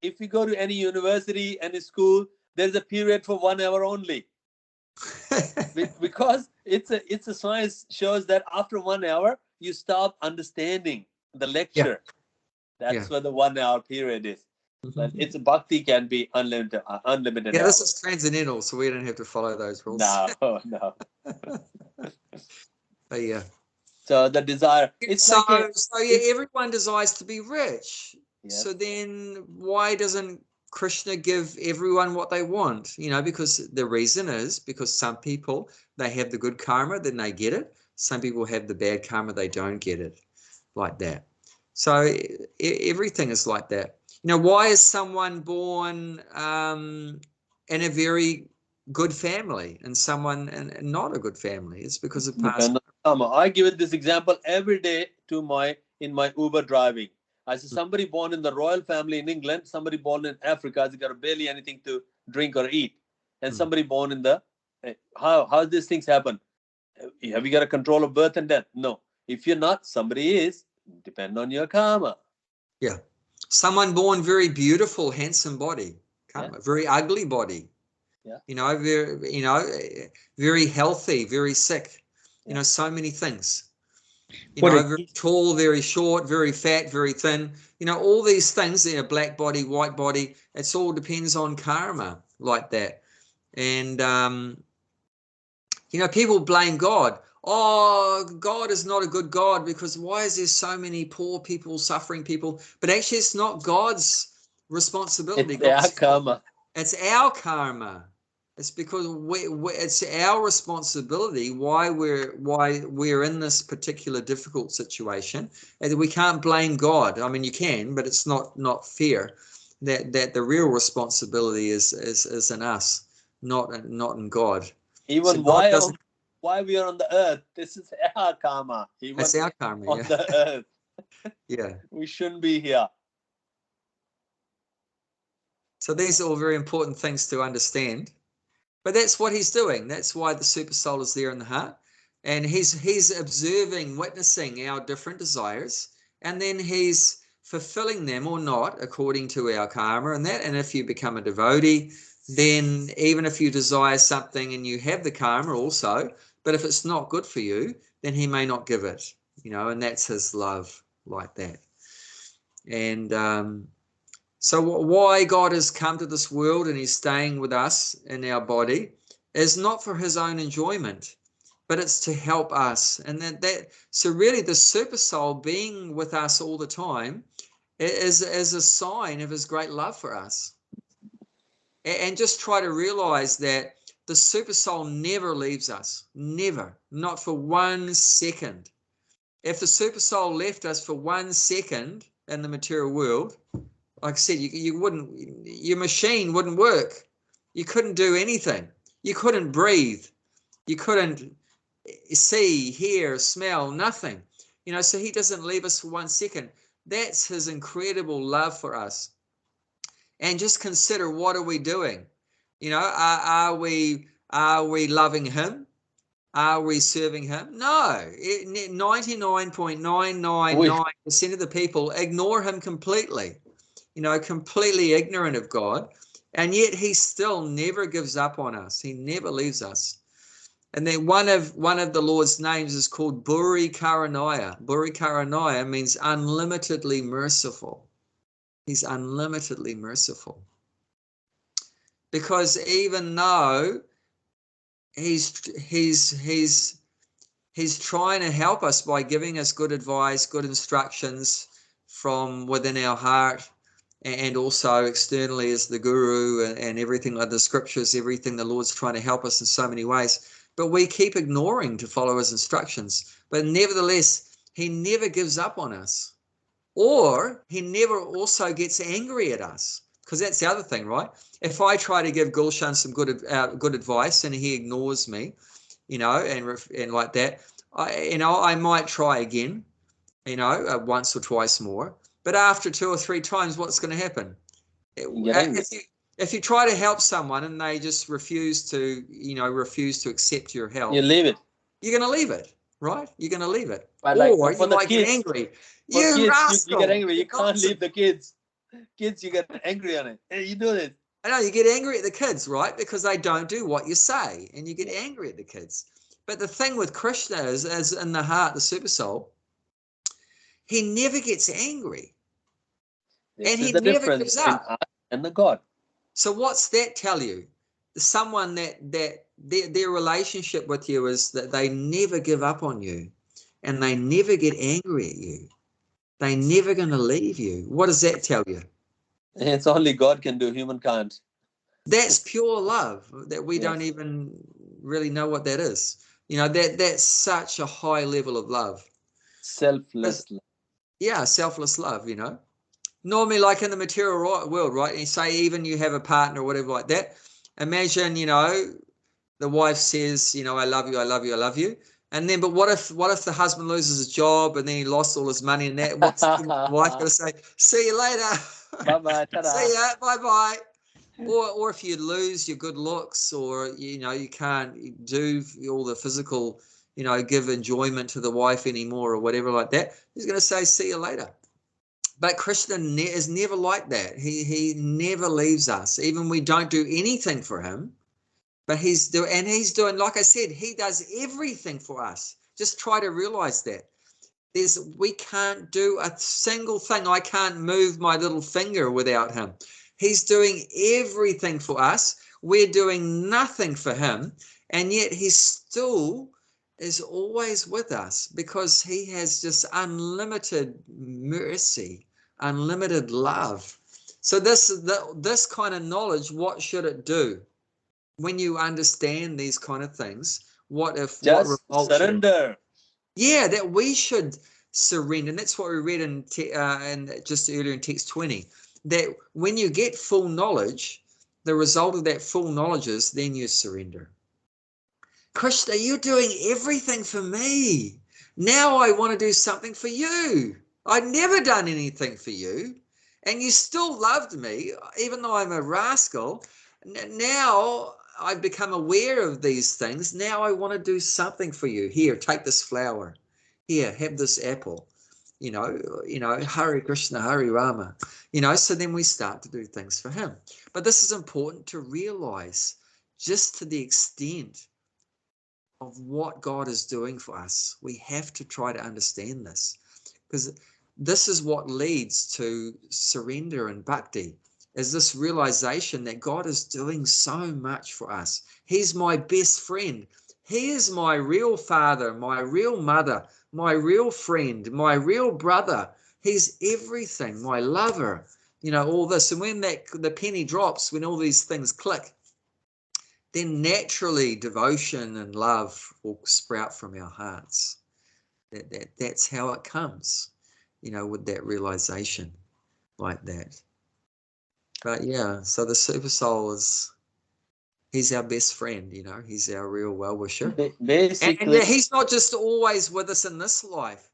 if you go to any university, any school, there's a period for 1 hour only. Because it's a science shows that after 1 hour, you stop understanding the lecture. That's what the 1 hour period is. But it's bhakti can be unlimited. Yeah, this is transcendental, so we don't have to follow those rules. No. But yeah. So the desire. So everyone desires to be rich. Yes. So then why doesn't Krishna give everyone what they want? Because the reason is because some people, they have the good karma, then they get it. Some people have the bad karma, they don't get it, like that. So everything is like that. Why is someone born in a very good family and someone in not a good family? It's because of past karma. I give it this example every day in my Uber driving. I say somebody born in the royal family in England, somebody born in Africa has got barely anything to drink or eat, and somebody born in the how these things happen? Have you got a control of birth and death? No. If you're not, somebody is. Depend on your karma. Yeah. Someone born very beautiful, handsome body, karma. Very ugly body. Yeah. Very healthy, very sick. So many things. Very tall, very short, very fat, very thin. All these things, black body, white body, it's all depends on karma, like that. And, people blame God. Oh, God is not a good God because why is there so many poor people, suffering people? But actually, it's not God's responsibility. It's our karma. It's our karma. It's because it's our responsibility why we're in this particular difficult situation, and we can't blame God. I mean, you can, but it's not fair. That the real responsibility is in us, not in God. Even so why we are on the earth, this is our karma. It's our karma on the earth. Yeah, we shouldn't be here. So these are all very important things to understand. But that's what he's doing. That's why the super soul is there in the heart. And he's observing, witnessing our different desires, and then he's fulfilling them or not according to our karma and that. And if you become a devotee, then even if you desire something and you have the karma also, but if it's not good for you, then he may not give it, and that's his love, like that. And so why God has come to this world and he's staying with us in our body is not for his own enjoyment, but it's to help us. And so really the super soul being with us all the time is a sign of his great love for us. And just try to realize that the super soul never leaves us, never, not for 1 second. If the super soul left us for 1 second in the material world, like I said, your machine wouldn't work. You couldn't do anything. You couldn't breathe. You couldn't see, hear, smell, nothing. So he doesn't leave us for 1 second. That's his incredible love for us. And just consider, what are we doing? Are we loving him? Are we serving him? No. 99.999% of the people ignore him completely. Completely ignorant of God, and yet he still never gives up on us. He never leaves us. And then one of the Lord's names is called Buri Karanaya. Buri Karanaya means unlimitedly merciful. He's unlimitedly merciful. Because even though he's trying to help us by giving us good advice, good instructions from within our heart, and also externally as the guru and everything, like the scriptures, everything, the Lord's trying to help us in so many ways. But we keep ignoring to follow his instructions. But nevertheless, he never gives up on us. Or he never also gets angry at us. Because that's the other thing, right? If I try to give Gulshan some good advice and he ignores me, and like that, I might try again, once or twice more. But after 2 or 3 times, what's going to happen? If you try to help someone and they just refuse to accept your help, you leave it. You're going to leave it, right? You're going to leave it. Or you might get angry. You get angry. You can't leave the kids. Kids, you get angry on it. Hey, you do this. I know you get angry at the kids, right? Because they don't do what you say, and you get angry at the kids. But the thing with Krishna is, as in the heart, the super soul, he never gets angry, This and is he the never difference gives between up. us and the God. So what's that tell you? Someone that their relationship with you is that they never give up on you, and they never get angry at you. They're never going to leave you. What does that tell you? It's only God can do. Human can't. That's pure love that we Yes. don't even really know what that is. That's such a high level of love. Selfless love. Yeah, selfless love, Normally, like in the material world, right? And you say even you have a partner or whatever like that. Imagine, the wife says, I love you, I love you, I love you. And then, but what if the husband loses his job and then he lost all his money and that? What's the wife going to say? See you later. Bye-bye. Ta-da. See ya. Bye-bye. Or if you lose your good looks, or you can't do all the physical, give enjoyment to the wife anymore or whatever like that, he's going to say, see you later. But Krishna is never like that. He never leaves us, even we don't do anything for him. But he's doing, like I said, he does everything for us. Just try to realize that. We can't do a single thing. I can't move my little finger without him. He's doing everything for us. We're doing nothing for him. And yet he still is always with us because he has just unlimited mercy, unlimited love. So this kind of knowledge, what should it do? When you understand these kind of things, what Just surrender. Yeah, that we should surrender. And that's what we read in just earlier in text 20, that when you get full knowledge, the result of that full knowledge is then you surrender. Krishna, you're doing everything for me. Now I want to do something for you. I'd never done anything for you, and you still loved me, even though I'm a rascal. Now I've become aware of these things. Now I want to do something for you. Here, take this flower. Here, have this apple. Hare Krishna, Hare Rama. So then we start to do things for him. But this is important to realize, just to the extent of what God is doing for us. We have to try to understand this, because this is what leads to surrender and bhakti, is this realization that God is doing so much for us. He's my best friend. He is my real father, my real mother, my real friend, my real brother. He's everything, my lover, all this. And when the penny drops, when all these things click, then naturally devotion and love will sprout from our hearts. That's how it comes, with that realization like that. But yeah, so the super soul he's our best friend, he's our real well-wisher. Basically, and he's not just always with us in this life,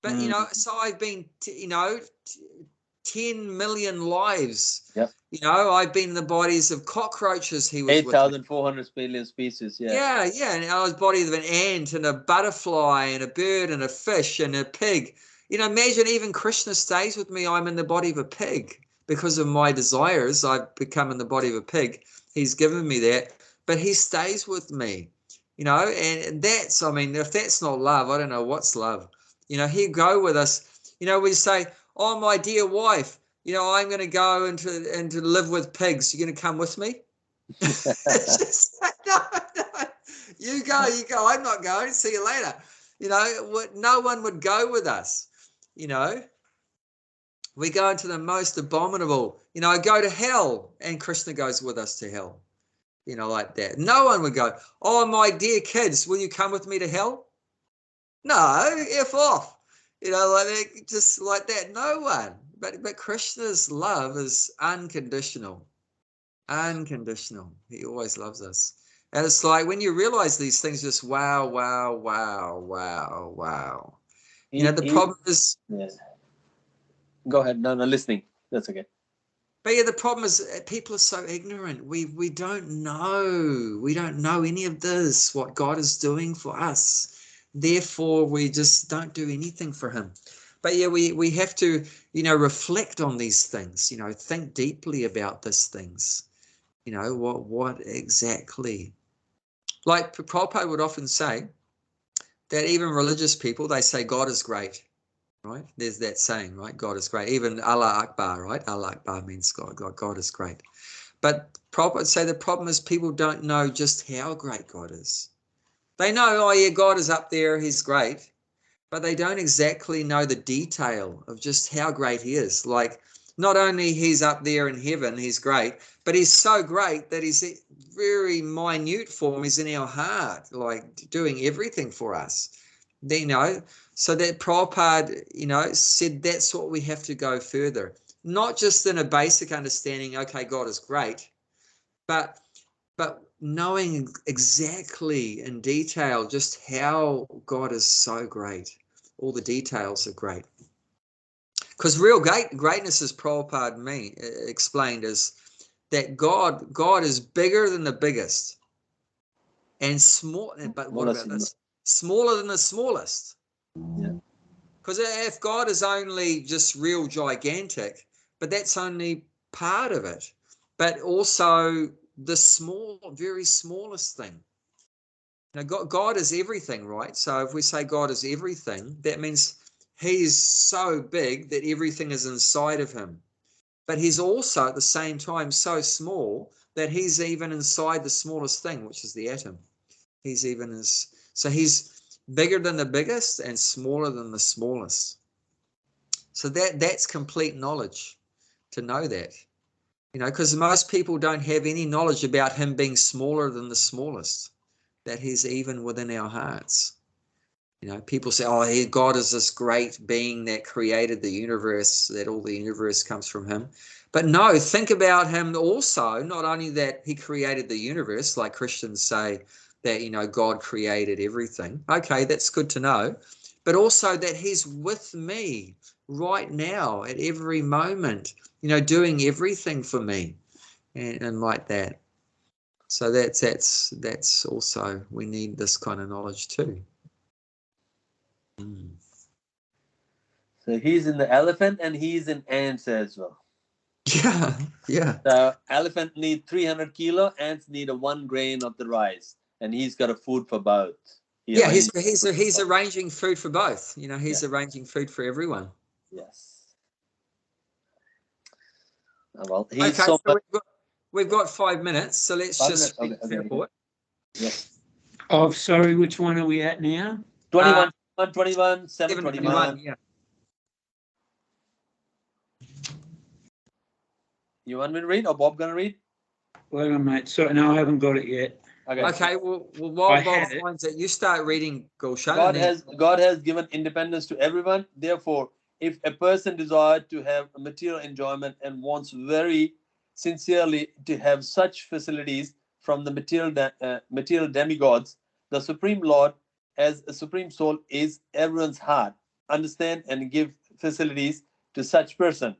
but so I've been 10 million lives. Yep. I've been in the bodies of cockroaches. He was 8,400 million species. Yeah. And I was body of an ant and a butterfly and a bird and a fish and a pig. Imagine even Krishna stays with me. I'm in the body of a pig because of my desires. I've become in the body of a pig. He's given me that, but he stays with me. And that's, if that's not love, I don't know what's love. He'll go with us. We say, oh, my dear wife, I'm going to go and to live with pigs. You're going to come with me? No. You go. I'm not going. See you later. No one would go with us. We go into the most abominable, go to hell, and Krishna goes with us to hell. Like that. No one would go, oh, my dear kids, will you come with me to hell? No, F off. Like just like that. No one. But Krishna's love is unconditional. Unconditional. He always loves us. And it's like when you realize these things, just wow. The problem is... Yes. Go ahead. No, listening. That's okay. But yeah, the problem is people are so ignorant. We don't know. We don't know any of this, what God is doing for us. Therefore, we just don't do anything for him. But yeah, we have to, reflect on these things, think deeply about these things. What exactly? Like Prabhupada would often say that even religious people, they say God is great, right? There's that saying, right? God is great. Even Allah Akbar, right? Allah Akbar means God is great. But Prabhupada would say the problem is people don't know just how great God is. They know, oh yeah, God is up there, he's great. But they don't exactly know the detail of just how great he is. Like, not only he's up there in heaven, he's great, but he's so great that his very minute form is in our heart, like doing everything for us. So that Prabhupada, said that's what we have to go further. Not just in a basic understanding, okay, God is great, but knowing exactly in detail just how God is so great. All the details are great. Because real greatness, as Prabhupada explained, is that God is bigger than the biggest and small. But what about this? Smaller than the smallest. Yeah. Because if God is only just real gigantic, but that's only part of it. But also the very smallest thing. Now, God is everything, right? So if we say God is everything, that means he's so big that everything is inside of him. But he's also at the same time so small that he's even inside the smallest thing, which is the atom. So he's bigger than the biggest and smaller than the smallest. So that's complete knowledge to know that. Because most people don't have any knowledge about him being smaller than the smallest, that he's even within our hearts. People say, oh, God is this great being that created the universe, that all the universe comes from him. But no, think about him also, not only that he created the universe, like Christians say that, God created everything. Okay, that's good to know. But also that he's with me right now at every moment, doing everything for me and like that. So that's also, we need this kind of knowledge too. So he's in the elephant and he's in ants as well. Yeah. The elephant need 300 kilo, ants need 1 grain of the rice, and he's got a food for both. He's arranging food for both. He's arranging food for everyone. Yes. Well, he's okay, so we've got 5 minutes, so let's just report. Yes. Oh, sorry, which one are we at now? 21, 721. Yeah. You want me to read or Bob gonna read? Wait on, mate. Sorry, no, I haven't got it yet. Okay. Well, while Bob finds it, you start reading, Gulshan. God has given independence to everyone. Therefore, if a person desires to have material enjoyment and wants very sincerely to have such facilities from the material demigods, the Supreme Lord, as a Supreme Soul, is everyone's heart. Understand and give facilities to such person.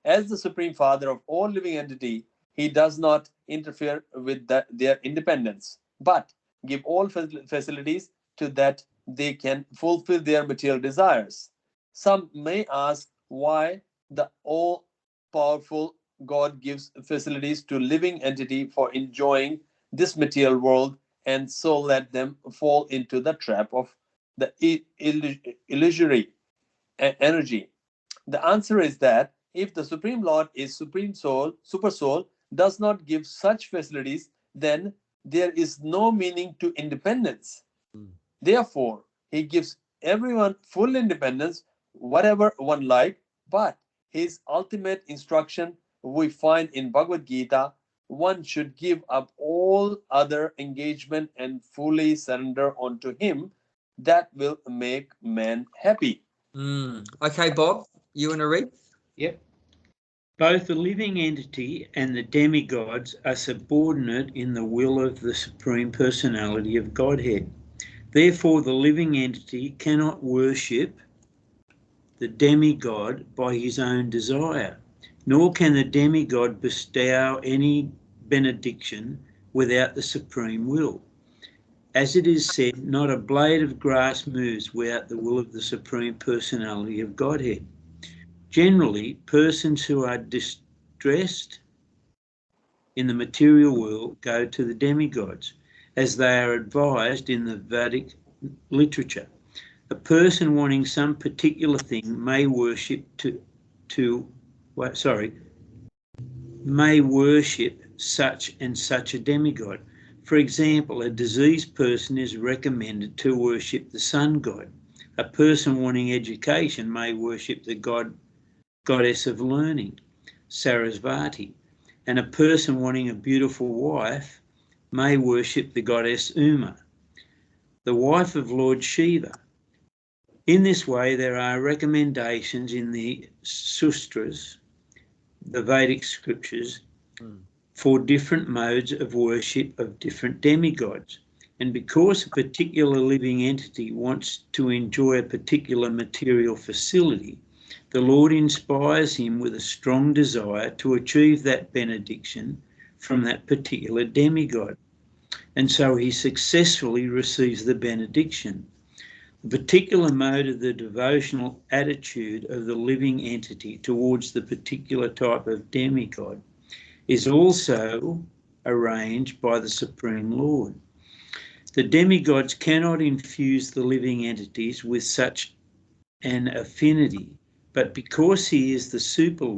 As the Supreme Father of all living entity, he does not interfere with their independence, but give all facilities to that they can fulfill their material desires. Some may ask why the all-powerful God gives facilities to living entity for enjoying this material world and so let them fall into the trap of the illusory energy. The answer is that if the Supreme Lord is Supreme Soul, Super Soul, does not give such facilities, then there is no meaning to independence. Therefore, he gives everyone full independence, whatever one like, but his ultimate instruction we find in Bhagavad Gita, one should give up all other engagement and fully surrender unto him. That will make man happy. Okay, Bob, you want to read? Yep. Both the living entity and the demigods are subordinate in the will of the Supreme Personality of Godhead. Therefore, the living entity cannot worship the demigod by his own desire, nor can the demigod bestow any benediction without the supreme will. As it is said, not a blade of grass moves without the will of the Supreme Personality of Godhead. Generally, persons who are distressed in the material world go to the demigods, as they are advised in the Vedic literature. A person wanting some particular thing may worship such and such a demigod. For example, a diseased person is recommended to worship the sun god. A person wanting education may worship the goddess of learning, Sarasvati. And a person wanting a beautiful wife may worship the goddess Uma, the wife of Lord Shiva. In this way, there are recommendations in the sutras, the Vedic scriptures, for different modes of worship of different demigods. And because a particular living entity wants to enjoy a particular material facility, the Lord inspires him with a strong desire to achieve that benediction from that particular demigod. And so he successfully receives the benediction. The particular mode of the devotional attitude of the living entity towards the particular type of demigod is also arranged by the Supreme Lord. The demigods cannot infuse the living entities with such an affinity, but because he is the Supreme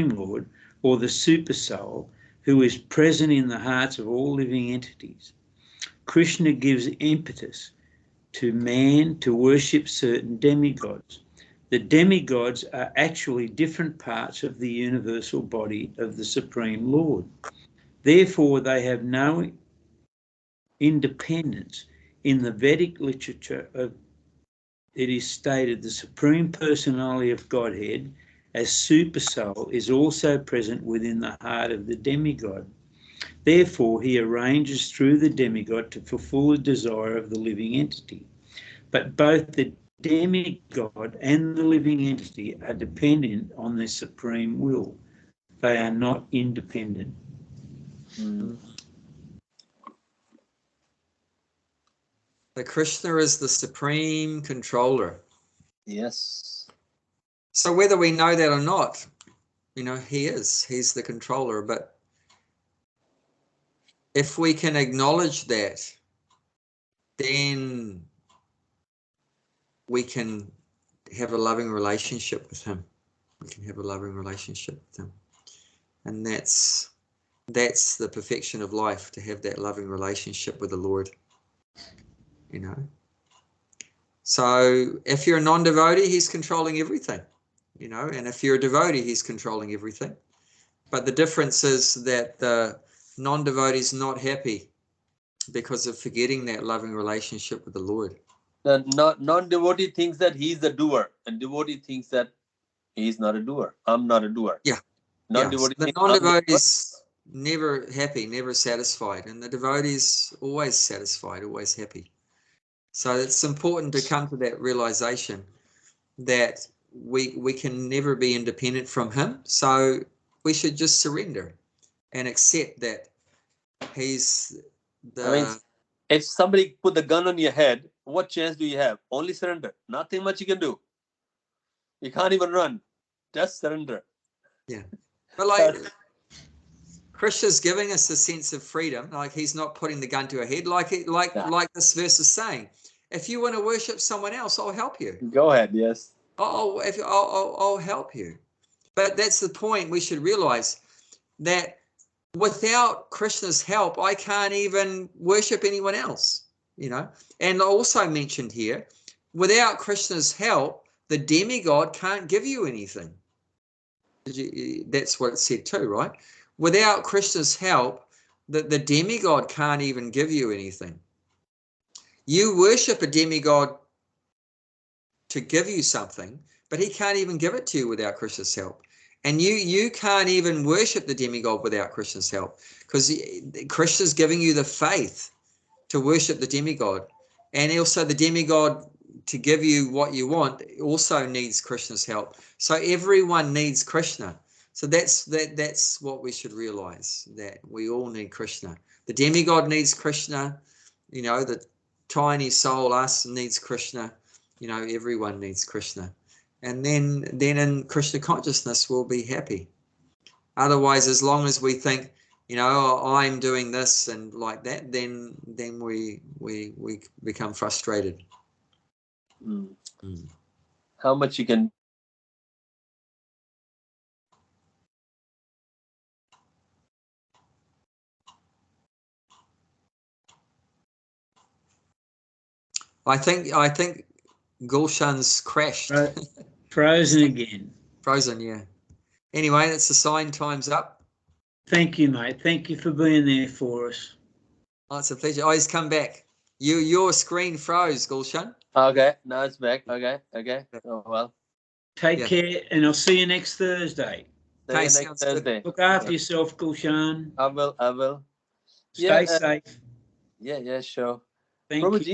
Lord, or the Super Soul, who is present in the hearts of all living entities, Krishna gives impetus to man to worship certain demigods. The demigods are actually different parts of the universal body of the Supreme Lord. Therefore, they have no independence. In the Vedic literature, it is stated the Supreme Personality of Godhead as Super Soul is also present within the heart of the demigod. Therefore, he arranges through the demigod to fulfill the desire of the living entity. But both the demigod and the living entity are dependent on the supreme will. They are not independent. The Krishna is the supreme controller. Yes. So whether we know that or not, he's the controller. But if we can acknowledge that, then we can have a loving relationship with him. We can have a loving relationship with him. And that's the perfection of life, to have that loving relationship with the Lord. So if you're a non-devotee, he's controlling everything, and if you're a devotee, he's controlling everything. But the difference is that the non-devotee is not happy because of forgetting that loving relationship with the Lord. The non-devotee thinks that he's the doer, and devotee thinks that he's not a doer. I'm not a doer. Yeah. Non-devotee The thinks non-devotee is never happy, never satisfied, and the devotee is always satisfied, always happy. So it's important to come to that realization that we can never be independent from him. So we should just surrender and accept that he's the... if somebody put the gun on your head, what chance do you have? Only surrender. Nothing much you can do. You can't even run. Just surrender. Yeah. But like Krishna's giving us a sense of freedom. Like he's not putting the gun to our head. Like this verse is saying, if you want to worship someone else, I'll help you. Go ahead. Yes. I'll help you. But that's the point. We should realize that without Krishna's help, I can't even worship anyone else, And also mentioned here, without Krishna's help, the demigod can't give you anything. That's what it said too, right? Without Krishna's help, the demigod can't even give you anything. You worship a demigod to give you something, but he can't even give it to you without Krishna's help. And you can't even worship the demigod without Krishna's help, because Krishna's giving you the faith to worship the demigod. And also the demigod, to give you what you want, also needs Krishna's help. So everyone needs Krishna. So that's what we should realize, that we all need Krishna. The demigod needs Krishna. you know, the tiny soul, us, needs Krishna. You know, everyone needs Krishna. And then in Krishna consciousness, we'll be happy. Otherwise, as long as we think, you know, oh, I'm doing this and like that, then we become frustrated. How much you can. I think Gulshan's crashed. Frozen again. Frozen, yeah. Anyway, that's the sign. Time's up. Thank you, mate. Thank you for being there for us. Oh, it's a pleasure. Oh, he's come back. Your screen froze, Gulshan. Okay, now it's back. Okay. Oh well. Take care, and I'll see you next Thursday. See you next Thursday. Look after yourself, Gulshan. I will. Stay safe. Yeah, sure. Thank you. Prabhuji,